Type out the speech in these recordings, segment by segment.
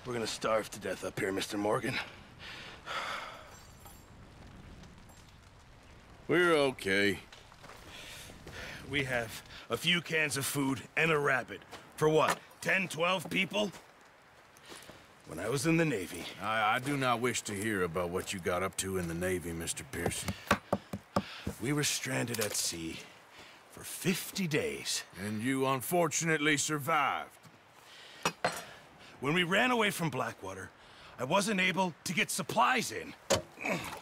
We're gonna starve to death up here, Mr. Morgan. We're okay. We have a few cans of food and a rabbit. For what, 10, 12 people? When I was in the Navy... I do not wish to hear about what you got up to in the Navy, Mr. Pearson. We were stranded at sea for 50 days. And you unfortunately survived. When we ran away from Blackwater, I wasn't able to get supplies in.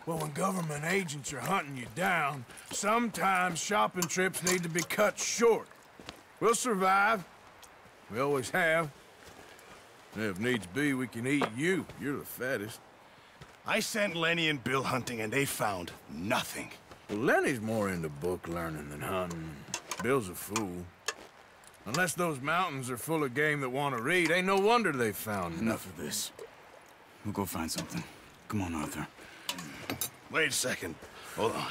Well, when government agents are hunting you down, sometimes shopping trips need to be cut short. We'll survive. We always have. And if needs be, we can eat you. You're the fattest. I sent Lenny and Bill hunting, and they found nothing. Well, Lenny's more into book learning than hunting. Bill's a fool. Unless those mountains are full of game that want to read, ain't no wonder they found Enough of this. We'll go find something. Come on, Arthur. Wait a second. Hold on.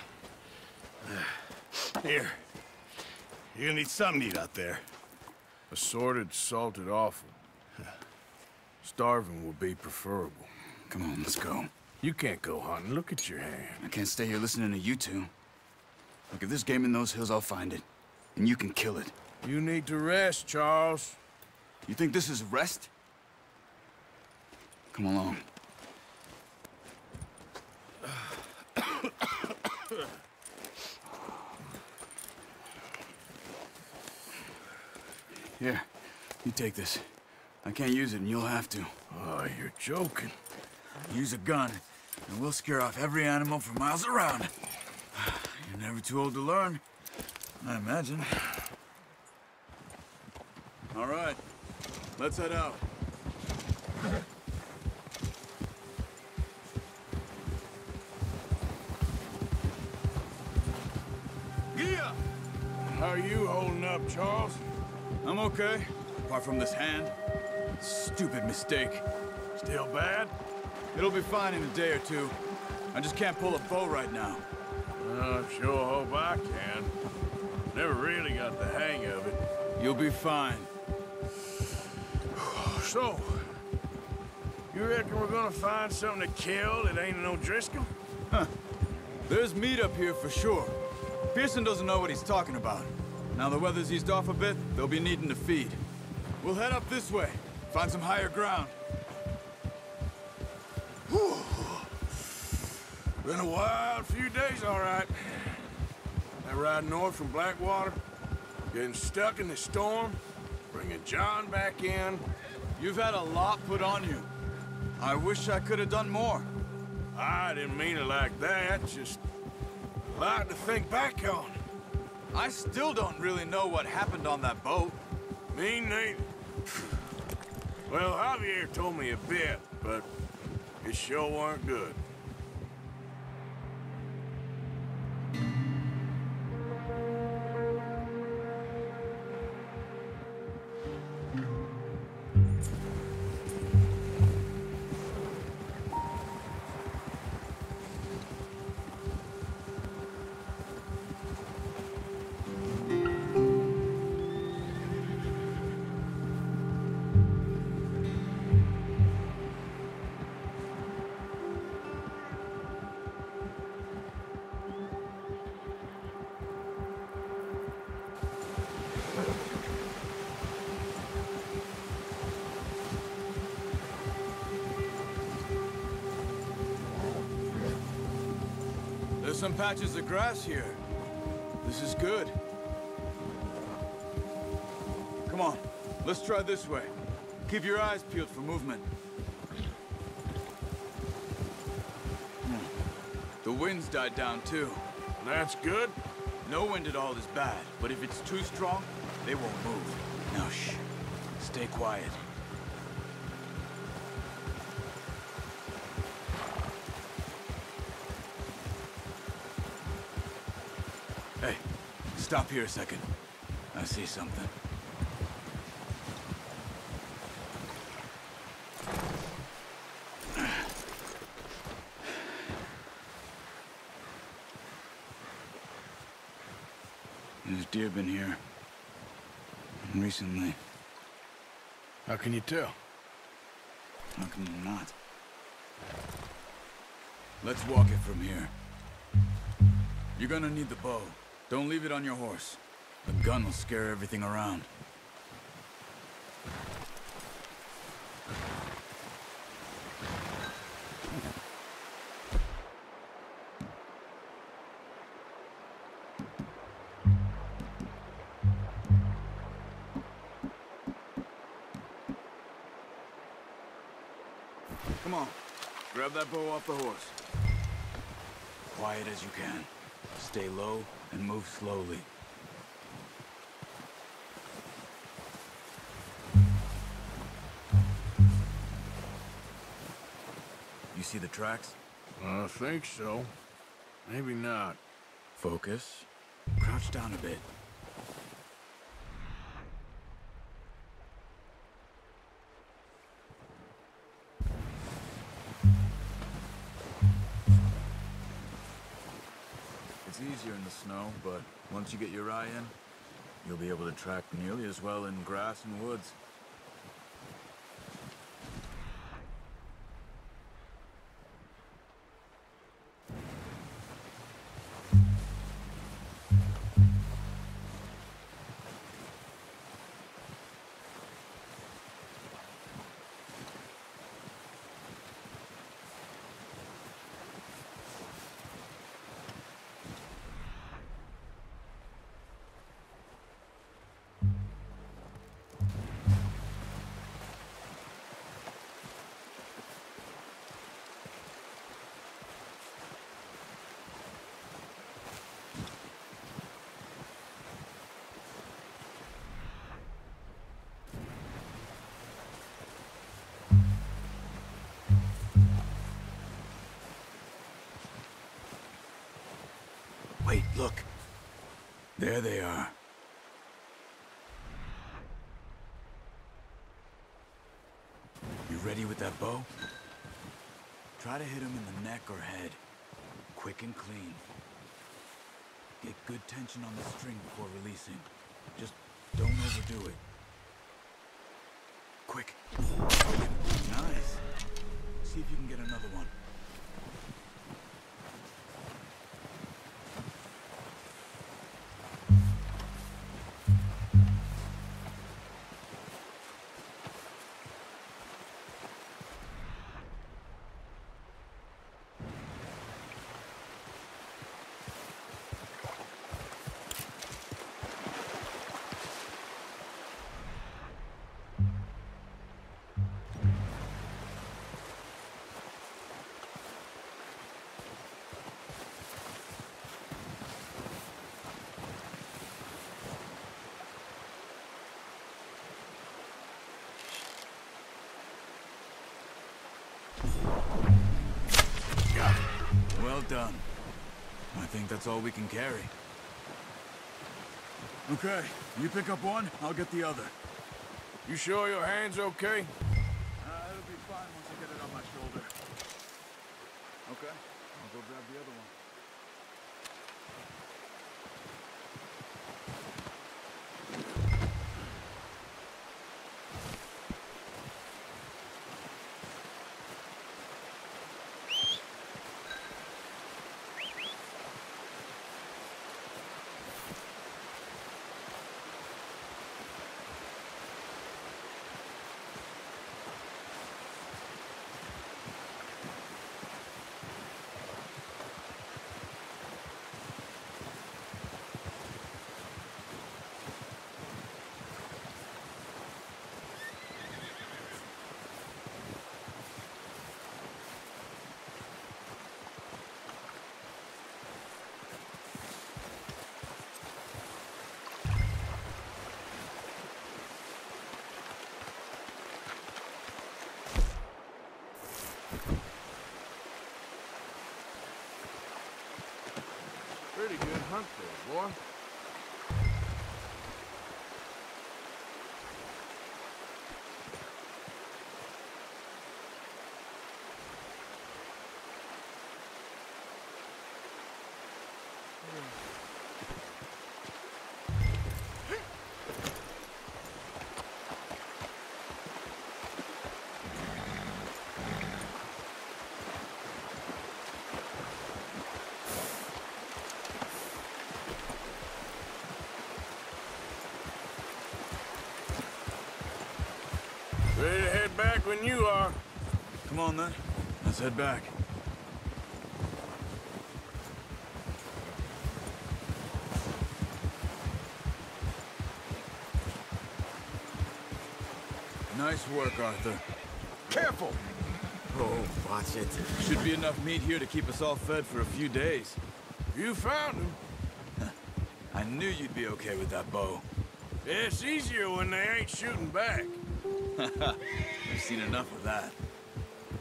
Here. You're gonna need something to eat out there. Assorted, salted offal. Starving will be preferable. Come on, let's go. You can't go hunting. Look at your hand. I can't stay here listening to you two. Look, if there's game in those hills, I'll find it. And you can kill it. You need to rest, Charles. You think this is rest? Come along. Here, you take this. I can't use it, and you'll have to. Oh, you're joking. Use a gun, and we'll scare off every animal for miles around. You're never too old to learn, I imagine. All right, let's head out. Yeah! How are you holding up, Charles? I'm okay, apart from this hand. Stupid mistake. Still bad? It'll be fine in a day or two. I just can't pull a bow right now. I sure hope I can. Never really got the hang of it. You'll be fine. So, you reckon we're gonna find something to kill that ain't no Driscoll? Huh. There's meat up here for sure. Pearson doesn't know what he's talking about. Now the weather's eased off a bit, they'll be needing to feed. We'll head up this way, find some higher ground. Whew. Been a wild few days, all right. That ride north from Blackwater, getting stuck in the storm, bringing John back in. You've had a lot put on you. I wish I could have done more. I didn't mean it like that, just a lot to think back on. I still don't really know what happened on that boat. Me neither. Well, Javier told me a bit, but it sure weren't good. There's some patches of grass here. This is good. Come on, let's try this way. Keep your eyes peeled for movement. The wind's died down too. That's good. No wind at all is bad, but if it's too strong, they won't move. Now shh, stay quiet. Hey, stop here a second. I see something. There's deer been here. Recently. How can you tell? How can you not? Let's walk it from here. You're gonna need the bow. Don't leave it on your horse. The gun will scare everything around. Come on. Grab that bow off the horse. Quiet as you can. Stay low and move slowly. You see the tracks? I think so. Maybe not. Focus. Crouch down a bit. It's easier in the snow, but once you get your eye in, you'll be able to track nearly as well in grass and woods. Wait, look. There they are. You ready with that bow? Try to hit him in the neck or head. Quick and clean. Get good tension on the string before releasing. Just don't overdo it. Quick. Nice. See if you can get another one. Well done. I think that's all we can carry. Okay, you pick up one, I'll get the other. You sure your hand's okay? It'll be fine once I get it on my shoulder. Okay, I'll go grab the other one. Pretty good hunt there, boy. Ready to head back when you are. Come on, then. Let's head back. Nice work, Arthur. Careful! Oh, watch it. Should be enough meat here to keep us all fed for a few days. You found him. I knew you'd be okay with that bow. It's easier when they ain't shooting back. I've seen enough of that.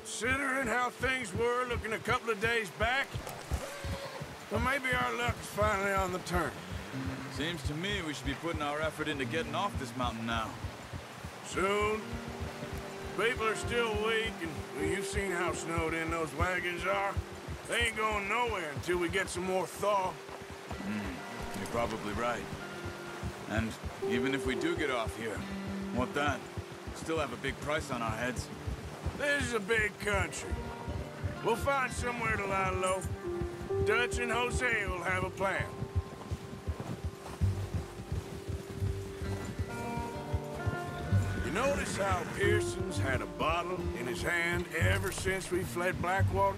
Considering how things were looking a couple of days back, well, maybe our luck is finally on the turn. Seems to me we should be putting our effort into getting off this mountain now. Soon. People are still weak, and well, you've seen how snowed in those wagons are. They ain't going nowhere until we get some more thaw. You're probably right. And even if we do get off here, what then? Still have a big price on our heads. This is a big country. We'll find somewhere to lie low. Dutch and Jose will have a plan. You notice how Pearson's had a bottle in his hand ever since we fled Blackwater?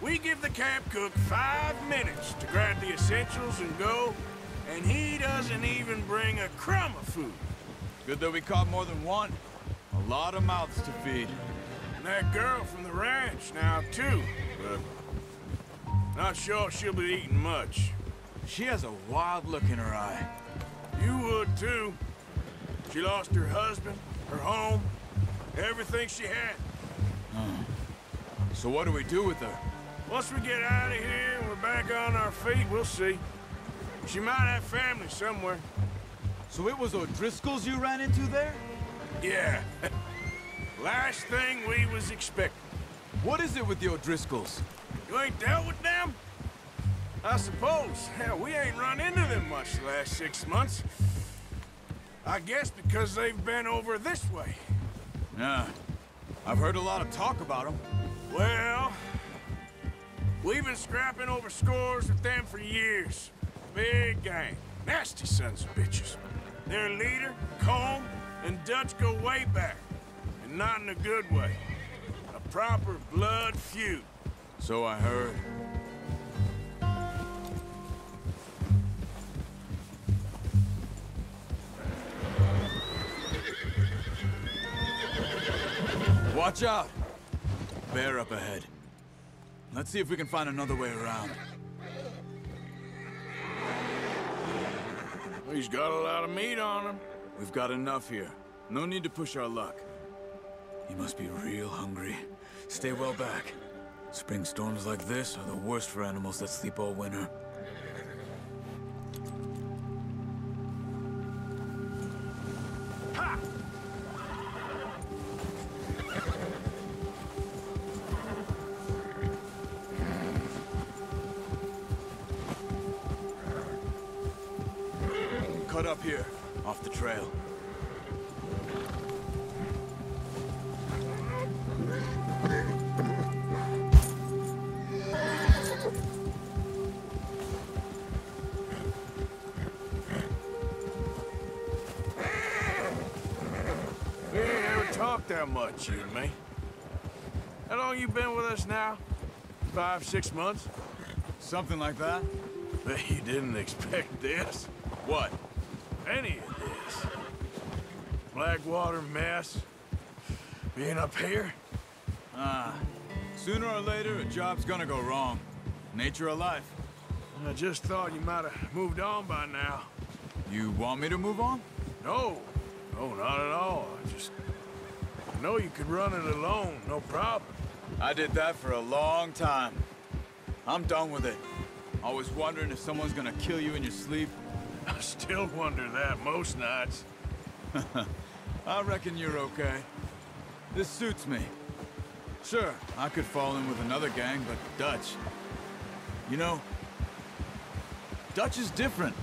We give the camp cook 5 minutes to grab the essentials and go, and he doesn't even bring a crumb of food. Good that we caught more than one. A lot of mouths to feed. And that girl from the ranch now, too. But not sure she'll be eating much. She has a wild look in her eye. You would, too. She lost her husband, her home, everything she had. So what do we do with her? Once we get out of here and we're back on our feet, we'll see. She might have family somewhere. So it was O'Driscoll's you ran into there? Yeah. Last thing we was expecting. What is it with the O'Driscolls? You ain't dealt with them? I suppose. Hell, we ain't run into them much the last 6 months. I guess because they've been over this way. Yeah. I've heard a lot of talk about them. Well, we've been scrapping over scores with them for years. Big gang. Nasty sons of bitches. Their leader, Colm, and Dutch go way back. And not in a good way. A proper blood feud. So I heard. Watch out! Bear up ahead. Let's see if we can find another way around. He's got a lot of meat on him. We've got enough here. No need to push our luck. He must be real hungry. Stay well back. Spring storms like this are the worst for animals that sleep all winter. Ha! Cut up here, off the trail. We ain't ever talked that much, you and me. How long you been with us now? 5, 6 months? Something like that? Bet you didn't expect this. What? Any of this. Blackwater mess. Being up here. Sooner or later, a job's gonna go wrong. Nature of life. I just thought you might have moved on by now. You want me to move on? No. No, not at all. I know you could run it alone, no problem. I did that for a long time. I'm done with it. Always wondering if someone's gonna kill you in your sleep. I still wonder that most nights. I reckon you're okay. This suits me. Sure, I could fall in with another gang, but Dutch... You know, Dutch is different.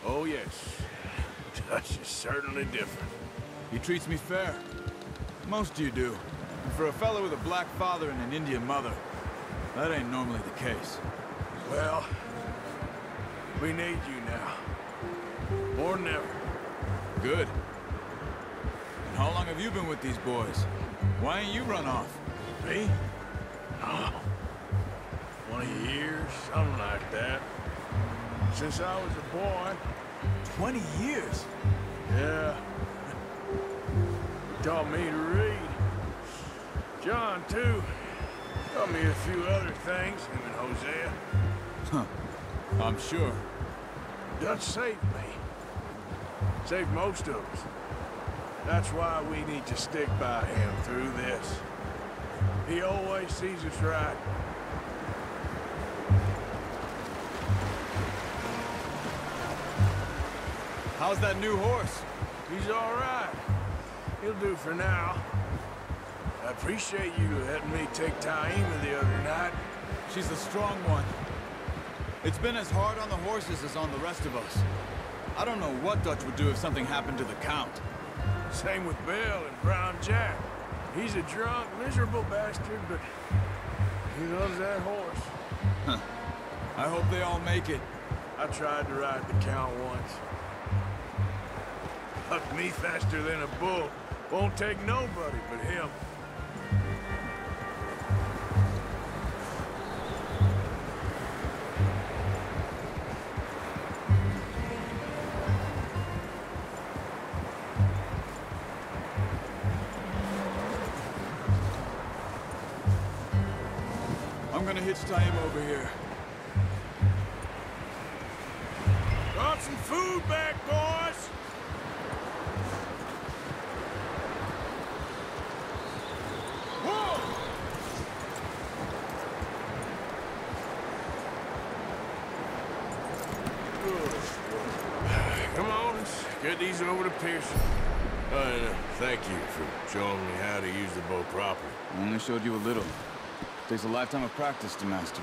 Oh, yes. Dutch is certainly different. He treats me fair. Most of you do. And for a fellow with a black father and an Indian mother, that ain't normally the case. Well, we need you now. More than ever. Good. How long have you been with these boys? Why ain't you run off? Me? Oh, 20 years, something like that. Since I was a boy. 20 years? Yeah. He taught me to read. John, too. Taught me a few other things, him and Hosea. Huh. I'm sure. Dutch saved me. Saved most of us. That's why we need to stick by him through this. He always sees us right. How's that new horse? He's all right. He'll do for now. I appreciate you letting me take Taima the other night. She's the strong one. It's been as hard on the horses as on the rest of us. I don't know what Dutch would do if something happened to the Count. Same with Bill and Brown Jack. He's a drunk, miserable bastard, but he loves that horse. Huh. I hope they all make it. I tried to ride the Count once. Hucked me faster than a bull. Won't take nobody but him. I'm gonna hitchhike him over here. Brought some food back, boys! Whoa! Come on, let's get these over to Pearson. And thank you for showing me how to use the bow properly. I only showed you a little. Takes a lifetime of practice to master.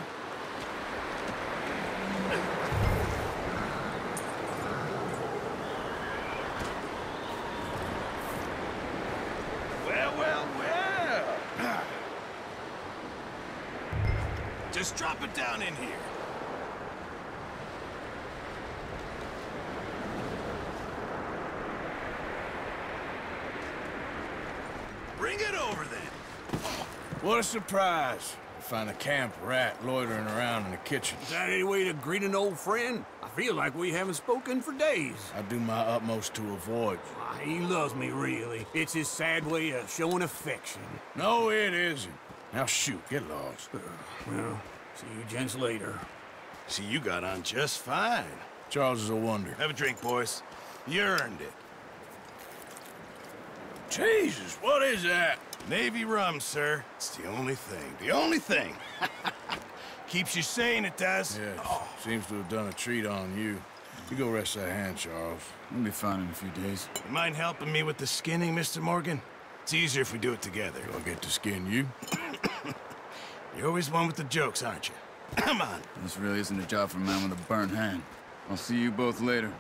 Well. Just drop it down in here. Bring it over then. What a surprise. Find a camp rat loitering around in the kitchen. Is that any way to greet an old friend? I feel like we haven't spoken for days. I do my utmost to avoid you. Ah, he loves me, really. It's his sad way of showing affection. No, it isn't. Now shoot, get lost. Well, see you gents later. See, you got on just fine. Charles is a wonder. Have a drink, boys. You earned it. Jesus, what is that? Navy rum, sir. It's the only thing. The only thing. Keeps you sane, it does. Yes, seems to have done a treat on you. You go rest that hand, Charles. We'll be fine in a few days. You mind helping me with the skinning, Mr. Morgan? It's easier if we do it together. I'll get to skin you. You're always one with the jokes, aren't you? Come on. This really isn't a job for a man with a burnt hand. I'll see you both later.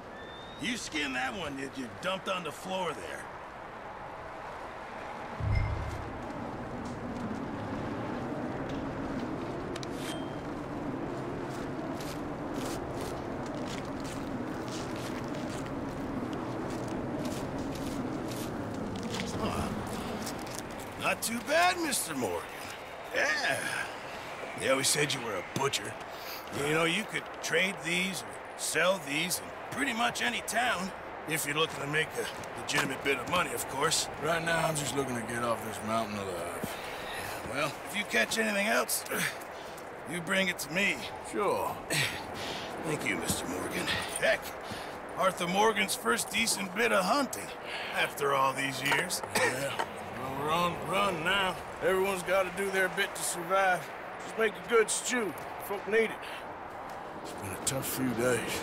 You skinned that one that you dumped on the floor there. Not too bad, Mr. Morgan. Yeah. They always said you were a butcher. You know, you could trade these or sell these in pretty much any town, if you're looking to make a legitimate bit of money, of course. Right now, I'm just looking to get off this mountain alive. Well, if you catch anything else, you bring it to me. Sure. Thank you, Mr. Morgan. Heck, Arthur Morgan's first decent bit of hunting after all these years. Yeah. Well, run now. Everyone's got to do their bit to survive. Just make a good stew. Folk need it. It's been a tough few days.